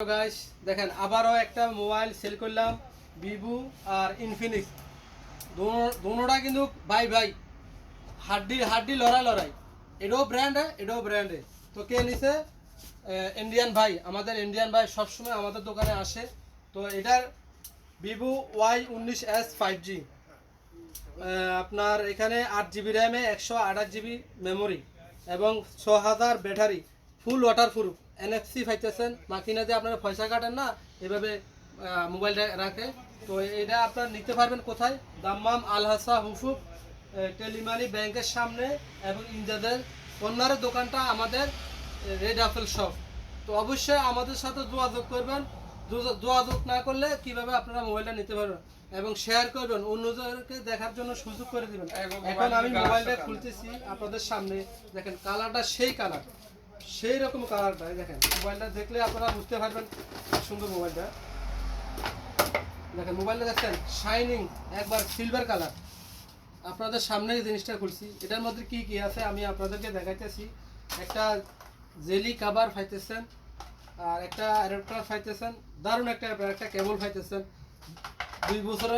guys দেখেন আবারও একটা মোবাইল সেল করলাম ভিভো আর ইনফিনিক্স দোনোটা কিন্তু ভাই ভাই হাড্ডি লড়াই এটাও ব্র্যান্ডে তো কে নিছে ইন্ডিয়ান ভাই আমাদের ইন্ডিয়ান ভাই সবসময় আমাদের দোকানে আসে তো এটার ভিভো Y19s 5G আপনার এখানে 8GB র্যামে 128GB মেমোরি এবং 6000 ব্যাটারি ফুল ওয়াটারপ্রুফ NFC পাইতেছেন মাকিনাতে আপনারা পয়সা কাটেন না এভাবে মোবাইলটা রাখে তো এটা আপনারা নিতে পারবেন কোথায় দাম্মাম আলহাসা হুফুফ টেলিমানি ব্যাংকের সামনে এবং ইনজাদের কর্নারের দোকানটা আমাদের রেড আপেল শপ তো অবশ্যই আমাদের সাথে যোগাযোগ করবেন যোগাযোগ না করলে কিভাবে আপনারা মোবাইলটা নিতে পারবেন এবং শেয়ার করবেন অন্যদেরকে দেখার জন্য সুযোগ করে দিবেন এখন আমি মোবাইলটা খুলতেছি আপনাদের সামনে দেখেন কালারটা সেই রকম কালারটা দেখেন মোবাইলটা দেখলে আপনারা বুঝতে পারবেন সুন্দর মোবাইলটা দেখেন মোবাইলটা দেখছেন শাইনিং একবার সিলভার কালার আপনাদের সামনে এই জিনিসটা খুলছি এটার মধ্যে কি কি আছে আমি আপনাদেরকে দেখাইতেছি একটা জেলি কভার পাইতেছেন আর একটা অ্যাডাপ্টার পাইতেছেন দারুণ একটা কেবল পাইতেছেন 2 বছরের